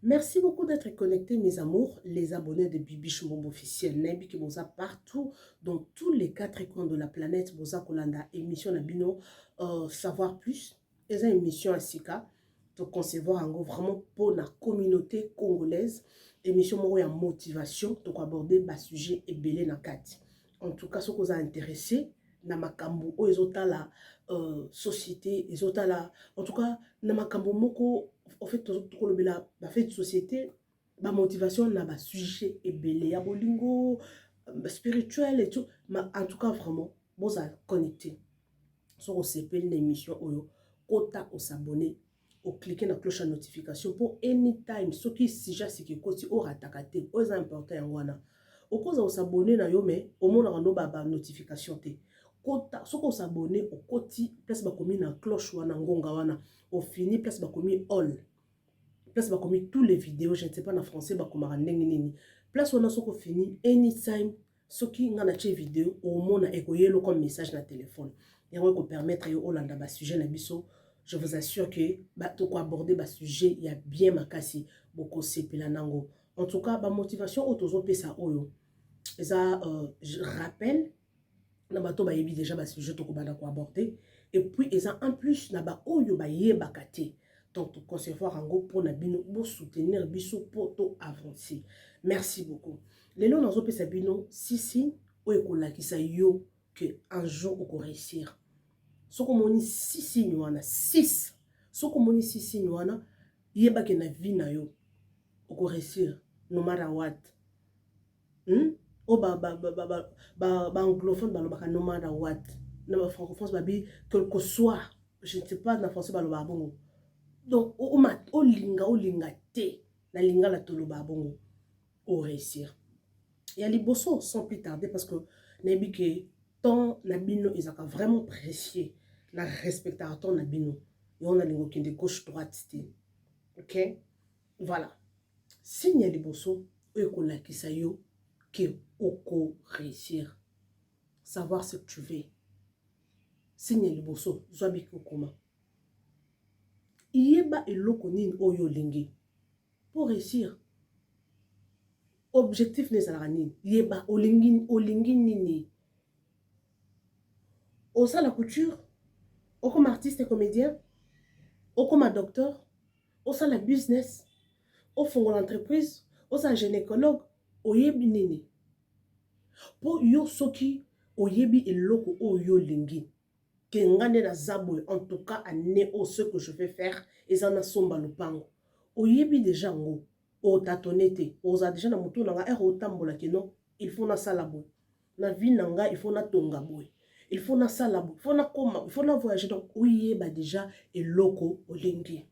Merci beaucoup d'être connectés, mes amours, les abonnés de Bibi Chumombo officiel. Nabi qui vous a partout, dans tous les quatre coins de la planète, vous a Kolanda, émission Nabino, savoir plus. Et une émission à Sika, de concevoir en gros vraiment pour la communauté congolaise. Émission où il y a motivation, pour aborder le sujet et belé na kati. En tout cas, ce qui vous a intéressé, na makambo, ou les autres la société, les autres la, en tout cas, na makambo moko. En fait, tout le fait de société, ma motivation n'a pas sujet et belé à bolingo, spirituel et tout. Mais en tout cas, vraiment, vous allez connecter. Sur le CP, l'émission, kota au s'abonner, au cliquer dans la cloche de notification pour anytime. Ce qui si j'ai c'est que côté au ratakate, au important en wana. Au cause au s'abonner na yo mais au moins on a ba notification te. Kota, ce qu'on s'abonner au côté, place ba commis na cloche wana ngonga wana. Au fini, place ba commis all. Place ba commis tous les vidéos, je ne sais pas en français ba komara ndenge nini. Place wana soko fini anytime. Ce qui n'a pas vidéo au moins na ekoyelo comme message na téléphone. Et on peut permettre au landa ba sujet na biso. Je vous assure que bah to ko aborder ba sujet il y a bien makasi beaucoup sepela nango. En tout cas, ba motivation autozo pesa oyo. Et ça je rappelle na bato ba yebi déjà ba sujet to ko banda ko aborder et puis et ça en plus na ba oyo ba yebaka te. Donc, to concevoir en gros pour nabino, pour soutenir biso pour to avancer. Merci beaucoup. Les noms dans un peu bino, si, ou ekola qui sa yo que un jour on réussir. Ce qu'on moni si nywana 6. Ce qu'on moni si nywana, yeba que na vie na yo on réussir no matter what. O ba anglophone ba lobaka no matter what. Na ba francophone ba bi quel que soit, je ne sais pas na français ba lobaka bongo. Donc, o linga te, na linga la toloba bongo, o réussir. Et à liboso, sans plus tarder, parce que nabi que ton nabino, ils ont vraiment précieux, na respecter ton nabino. Et on a lingo qui de gauche droite, ok? Voilà. Signe à liboso, o la qui sa yo, que oko réussir. Savoir ce que tu veux. Signe à liboso, zoabi kokoma. Yeba eloko nini oyo lingi pour réussir. Objectif n'est pas nini. Yeba olingi nini. Osa la couture, o comme artiste et comédien, o comme docteur, osa la business, o fongo l'entreprise, osa gynécologue, oyebi nini. Po yo soki oyebi eloko oyo lingi. Que ngane na zabwe, en tout cas, à ce que je vais faire, et ça na somba lupango. Oyebi déjà ngo, o tatonete, oza déjà na mutu nanga, o tambola ke non, il faut na salabo. Na vie nanga, il faut na tonga boy. Il faut na salabo, il faut na koma, il faut na voyager. Donc, oyeba déjà, et loko, olingi.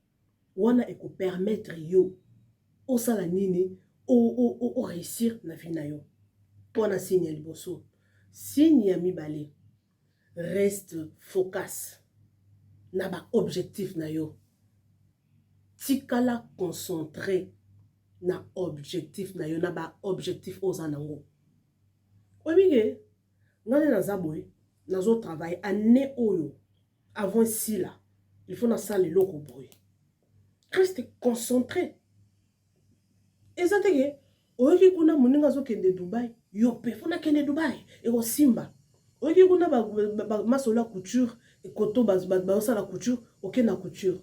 Wana eko permettre yo, o sala nini, o réussir na vie na yo. Wana signe liboso. Signe ya mibale. Reste focus na ba objectif na yo. Tikala concentré na objectif na yo, na ba objectif ozanango. Oye, ngane na zaboy, na zo travail année oyo avant si là, il faut na salle loko boy. Reste concentré. Ezatege, oye kuna muninga zo kende Dubai, yo pe fona kende Dubai, e ko simba. Oye kuna ba masola couture et koto ba la couture, ok na couture.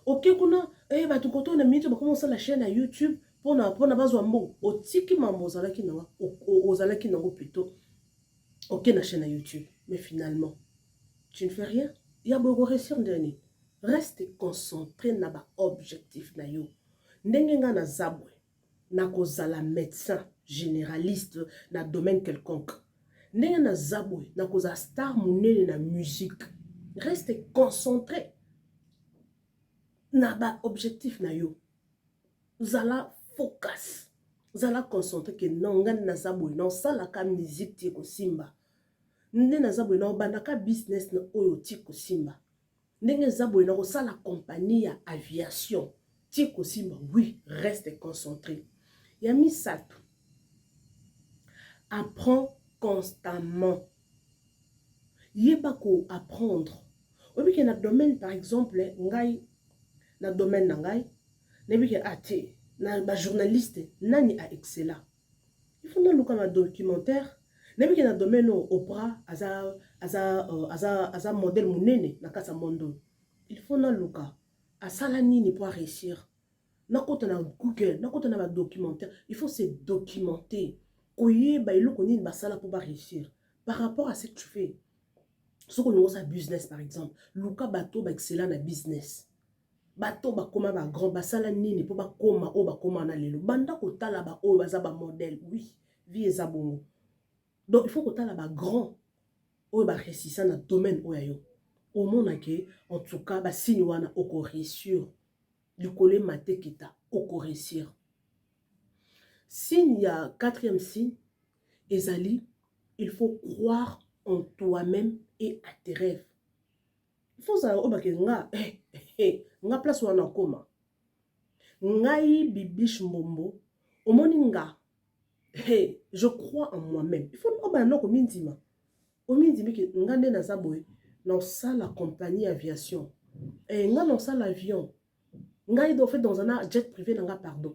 Ok kuna ba tu koto na minute ba commencer la chaîne à YouTube pour na bazwa mbo. Otiki mambo zalaki nanga, ozalaki nango plutôt. Ok na chaîne à YouTube, mais finalement tu ne fais rien. Ya bo réussir ndeni. Reste concentré na ba objectif na yo. Ndenge nga na zabwe na kozala médecin généraliste na domaine quelconque. Ndenge na zabwe na koza star monene na musique. Reste concentré na ba objectif na yo. Zala focus. Zala concentré que non ngani na zabwe na sala ka musique ti ko simba. Ndenge na zabwe na bandaka business na oyo ti ko simba. Ndenge zabwe na sala compagnie ya aviation ti ko simba. Oui, reste concentré. Yami sato. Apprends constamment. Yeba ko apprendre. Obi ke na domaine par exemple ngai na domaine na ngai nebi ke ate na journaliste nani a excella. Il faut nous comme un documentaire. N'importe quel domaine au bras, asa modèle monene na kasa mondo. Il faut nous luka. A salani ne pas réussir. Na kota na Google, na kota na ba documentaire. Il faut se documenter. Oye ba ilo koni ba sala pour pas réussir. Par rapport à ce que tu fais. Ce qu'on a sa business par exemple. Luka bato ba excellent na business. Bato ba koma ba grand ba sala nini pour ba koma o ba koma na lelo. Banda ko tala ba o ba za ba modèle. Oui, vie eza bongo. Donc il faut que tu aies grand ou ba réussir dans le domaine où yo. Au monde que en tout cas ba signe wana oko réussir. Du collé maté kita oko réussir. Signe ya quatrième signe ezali, il faut croire en toi-même et à tes rêves. Il faut ça o ba ke nga place wana koma. Ngai bibiche mbombo o moni nga. Hey, je crois en moi-même. Il faut que mindima. Au mindima que ngande na zaboy dans ça la compagnie aviation. Et nga dans ça l'avion. Nga il doit faire dans un jet privé nga pardon.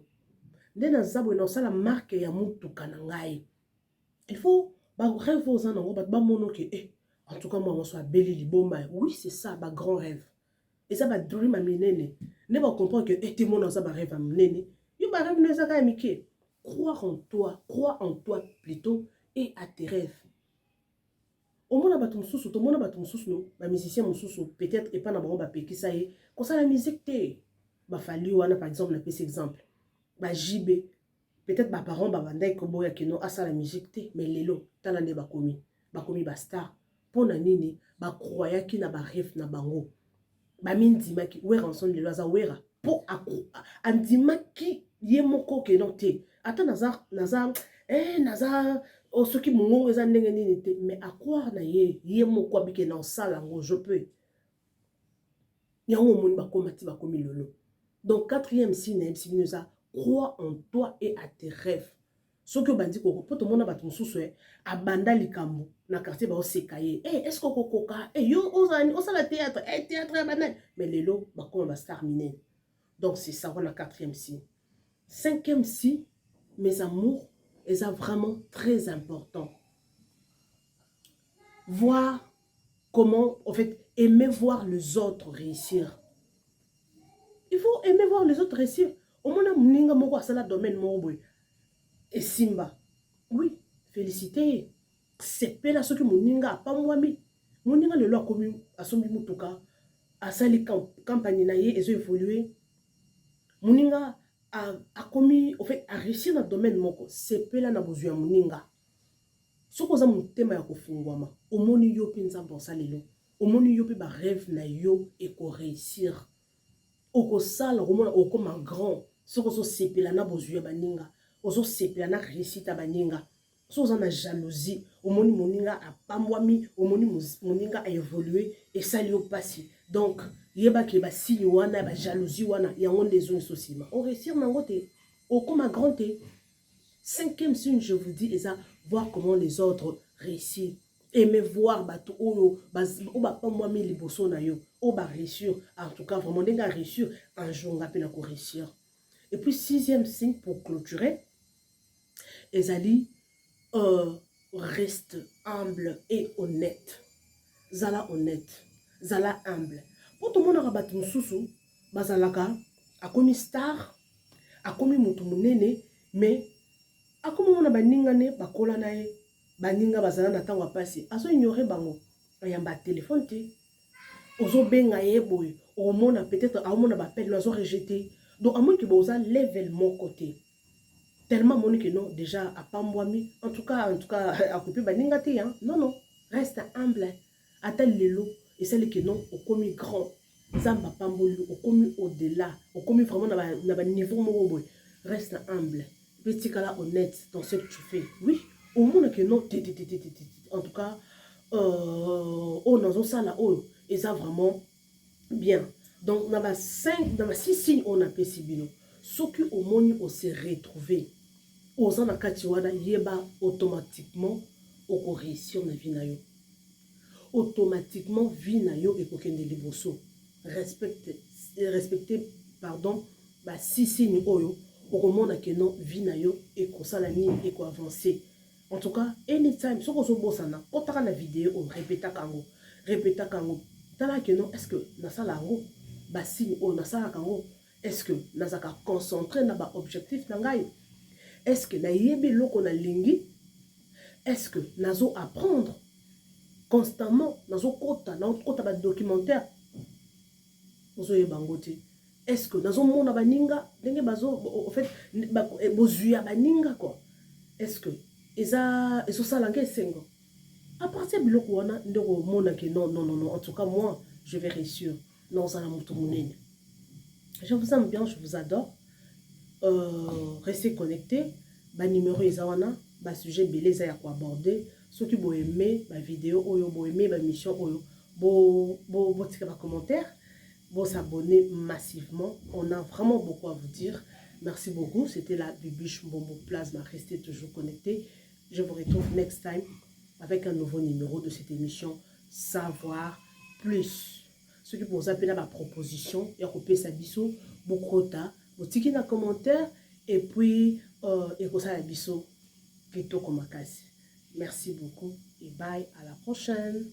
Ndena zaboy dans ça la marque ya mutuka na ngai. Il faut ba rêve aux en ngo ba mono que en tout cas moi on soit beli liboma. Oui, c'est ça ba grand rêve. Et ça ba dream a minene. Ne pas comprendre que tout le monde dans ça ba rêve a minene. Yo ba rêve ne ça ka mike. Crois en toi plutôt et à tes rêves. Au moins, tout le monde a musicien, peut-être, et pas dans le pays qui ça y est. Quand ça la musique, bah fallu, par exemple, on a cet exemple. Bah JB, peut-être, bah parents, bah bandai, kobo ya keno, asa la musique, mais lelo, talande bah komi, bah star. Pour nanini, bah croya qui n'a pas rêve na bango. Bah mindima ki, ouera ensemble de l'oisa, ouera. Pour andima ki, yé moko ke non te. Attends, nazar, nazar, oh, ceux qui m'ont mais à croire, na yé moko abike na sala, je peux. Yango moun bakomati bakomi lolo. Donc, quatrième signe, crois en toi et à tes rêves. Ce que bandi ko poto mona batu mususu abanda likambo na quartier ba osekaye est-ce que kokoka yo ozani osala théâtre théâtre ya banal mais lelo bakoma ba star minene. Donc c'est ça on a quatrième signe. Cinquième signe, mes amours, est vraiment très important. Voir comment, en fait, aimer voir les autres réussir. Il faut aimer voir les autres réussir. Au moins, mninga moko asala domaine moko et simba. Oui, félicité. C'est pas là ce que mninga pas moi mi. Mninga le loi commun a son mutuka asali campagne na ye ezo évoluer. Mninga a commis en fait a réussi dans le domaine moko. C'est pas là na besoin mninga. Ce que vous avez thème ya kofungwama. Omoni yo pinza bonsa lelo. Omoni yo pe ba rêve na yo et ko réussir. Oko sala omona okoma grand. Ce que vous sepela na besoin baninga. Ozo sepela na réussite baninga. Ce que vous avez jalousie. Omoni moninga a pambwami. Omoni moninga a évolué et ça lui passé. Donc yeba ke ba signe wana ba jalousie wana yango les zones sociales. On réussir nangote. Okoma grand te. Cinquième signe, je vous dis, c'est voir comment les autres réussissent. Aimer voir bato oyo ou ba pas moi mais les bossons na yo ou ba réussir en tout cas vraiment denga réussir un jour on appelle à réussir. Et puis sixième signe pour clôturer, ezali reste humble et honnête. Zala honnête, zala humble. Pour tout le monde a rabat mususu, bazalaka a commis star, a commis mutu munene mais akomo mona baninga ne bakola na ye baninga bazala na tango pasi aso ignorer bango ayamba téléphone te ozo benga ye boy o mona peut-être a mona ba appel ozo rejeter donc à moins que boza level mon côté tellement mon que non déjà a pambwami en tout cas a coupé baninga te hein non reste humble atel lelo et celle que non au commis grand zamba pambolu au commis au-delà au commis vraiment na ba niveau mo boy reste humble. Petit cas là honnête dans ce que tu fais. Oui, au monde que non, en tout cas, on a ça là, et ça vraiment bien. Donc, dans ma 6 signes, on a fait si bien. Ce qui au monde, on s'est retrouvé. Aux en akatiwada, yeba automatiquement, on réussit na vie na yo. Automatiquement, vie na yo et qu'aucun de liboso. Respecter, pardon, 6 signes oyo. au monde que non vie na yo et ko sala ni et ko avancer. En tout cas, anytime so ko so bosana, otaka na vidéo on répéta kango. Tala que non est-ce que na sala ngo ba signe o na sala kango est-ce que nazaka concentré na ba objectif na ngai? Est-ce que na yebi loko na lingi? Est-ce que nazo apprendre constamment nazo kota ba documentaire? Ozo yebangote. Est-ce que nazo mona baninga ndenge bazo en fait bozuya baninga quoi? Est-ce que ezo sala nge sengo? À partir de biloko wana ndeko mona que non en tout cas moi je vais réussir dans un moto monene. Je vous aime bien, je vous adore. Restez connectés. Ba numéro ezawana, ba sujet belé za ya ko aborder. Ceux qui bo aimer ba vidéo oyo, bo aimer ba mission oyo, bo tika ba commentaire, bo s'abonner massivement. On a vraiment beaucoup à vous dire. Merci beaucoup. C'était la Bibiche Mbombo Plasma. Restez toujours connectés. Je vous retrouve next time avec un nouveau numéro de cette émission Savoir Plus. Ceux qui vous appellent ma proposition, et copier sa biso, bokota, botiki na commentaire, et puis, et ça la biso, plutôt comme Merci beaucoup, et bye, à la prochaine.